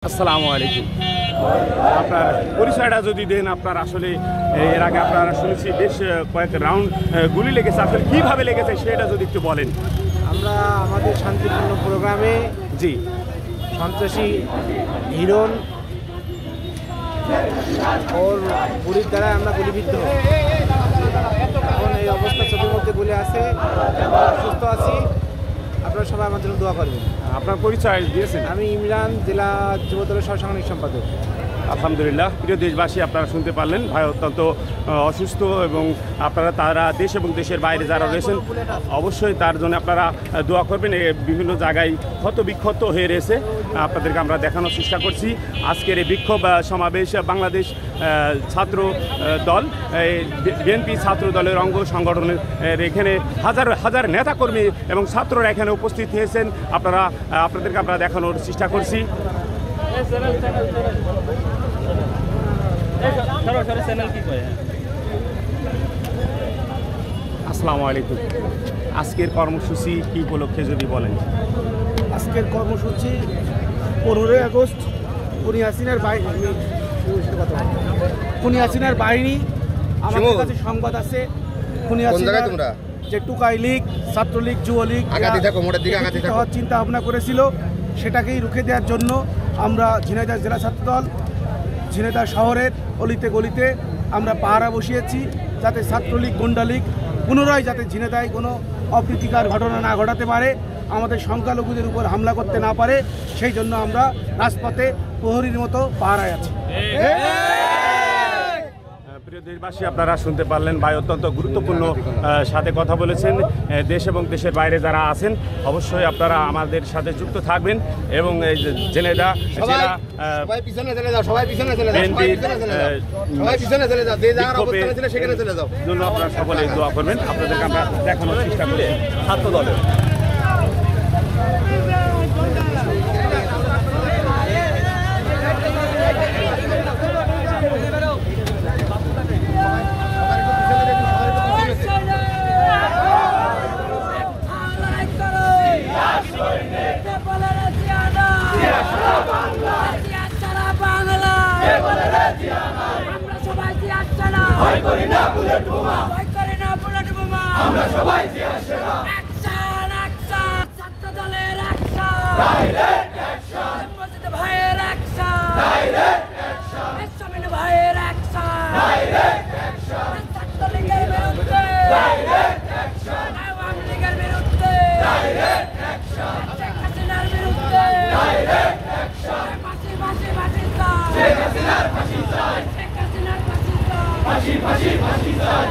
আসসালামু আলাইকুম। আপনার পরিচয়টা যদি দেন, আপনার আসলে এর আগে আপনারা শুনেছি বেশ কয়েক রাউন্ড গুলি লেগেছে, আসলে কীভাবে লেগেছে সেটা যদি একটু বলেন। আমরা আমাদের শান্তিপূর্ণ প্রোগ্রামে জি, সন্ত্রাসী হিরণ ওর গুলির দ্বারা আমরা গুলিবিদ্ধ হই। এখন এই অবস্থা চোখের মধ্যে গুলি আছে, সুস্থ আছি। আপনারা সবাই আমার জন্য দোয়া করবেন। আপনার পরিচয় দিয়েছেন? আমি ইমরান, জেলা যুবদলের সহসাংগঠনিক সম্পাদক। আলহামদুলিল্লাহ। প্রিয় দেশবাসী, আপনারা শুনতে পারলেন ভাই অত্যন্ত অসুস্থ এবং আপনারা তারা দেশ এবং দেশের বাইরে যারা রয়েছেন অবশ্যই তার জন্য আপনারা দোয়া করবেন। বিভিন্ন জায়গায় ক্ষত বিক্ষত হয়ে রয়েছে, আপনাদেরকে আমরা দেখানোর চেষ্টা করছি। আজকের এই বিক্ষোভ সমাবেশ বাংলাদেশ ছাত্র দল, বিএনপি ছাত্র দলের অঙ্গ সংগঠনের এখানে হাজার হাজার নেতাকর্মী এবং ছাত্ররা এখানে উপস্থিত হয়েছেন। আপনাদেরকে আমরা দেখানোর চেষ্টা করছি। আসসালামু আলাইকুম। আজকের কর্মসূচি কি উপলক্ষে যদি বলেন। আজকের কর্মসূচি 15ই আগস্ট খুনি হাসিনার বাহিনী আমাদের কাছে সংবাদ আছে। খুনি হাসিনার যে টুকাই লীগ, ছাত্রলীগ, যুবলীগ হওয়ার চিন্তা ভাবনা করেছিল, সেটাকেই রুখে দেওয়ার জন্য আমরা ঝিনাইদহ জেলা ছাত্রদল ঝিনাইদহ শহরের অলিতে গলিতে আমরা পাহারা বসিয়েছি, যাতে ছাত্রলীগ, গুন্ডালীগ পুনরায় যাতে ঝিনাইদহে কোনো অপ্রীতিকর ঘটনা না ঘটাতে পারে, আমাদের সংখ্যালঘুদের উপর হামলা করতে না পারে, সেই জন্য আমরা রাজপথে প্রহরীর মতো পাহারায় আছি। প্রিয় দেশবাসী, আপনারা শুনতে পারলেন ভাই অত্যন্ত গুরুত্বপূর্ণ সাথে কথা বলেছেন। দেশ এবং দেশের বাইরে যারা আছেন অবশ্যই আপনারা আমাদের সাথে যুক্ত থাকবেন এবং ঝিনাইদহ জেলা জন্য আপনারা সকলে দোয়া করবেন। আপনাদেরকে আমরা দেখানোর চেষ্টা করি ছাত্র দলের। আমরা সবাই অ্যাকশন অ্যাকশন ছাত্র দলের অ্যাকশন ডাইরেক্ট অ্যাকশন মসজিদ ভাইয়ের অ্যাকশন ডাইরেক্ট অ্যাকশন ইসলামী ভাইয়ের অ্যাকশন ডাইরেক্ট অ্যাকশন ছাত্রলীগের বিরুদ্ধে ডাইরেক্ট অ্যাকশন আওয়ামী লীগের বিরুদ্ধে ডাইরেক্ট অ্যাকশন শেখ হাসিনার বিরুদ্ধে ডাইরেক্ট অ্যাকশন ফাঁসি ফাঁসি ফাঁসি শেখ হাসিনার ফাঁসি চাই শেখ হাসিনার ফাঁসি চাই ফাঁসি ফাঁসি ফাঁসি চাই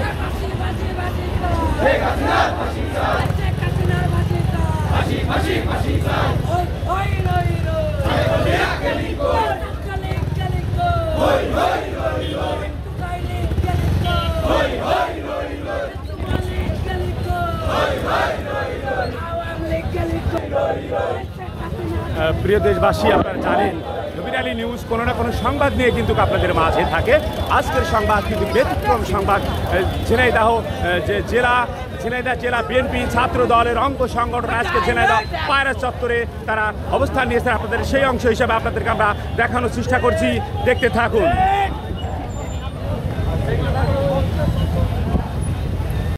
শেখ হাসিনার ফাঁসি চাই শেখ হাসিনার ফাঁসি চাই ফাঁসি ফাঁসি ফাঁসি চাই ওই রই রই ছাত্রলীগ গেলিকো ছাত্রলীগ গেলিকো ওই রই রই রই টুকাইলীগ গেলিকো ওই রই রই রই যুবলীগ গেলিকো ওই রই রই রই আওয়ামী লীগ গেলিকো রই রই শেখ হাসিনা। প্রিয় দেশবাসী, আপনারা জানেন নবীন আলী নিউজ কোনো না কোনো সংবাদ নিয়ে কিন্তু আপনাদের মাঝে থাকে। আজকের সংবাদ কিন্তু ব্যতিক্রম সংবাদ। ঝিনাইদহ জেলা বিএনপি ছাত্র দলের অঙ্গ সংগঠন আজকে ঝিনাইদহ পায়রা চত্বরে তারা অবস্থান নিয়েছে। আপনাদের সেই অংশ হিসাবে আপনাদেরকে আমরা দেখানোর চেষ্টা করছি, দেখতে থাকুন।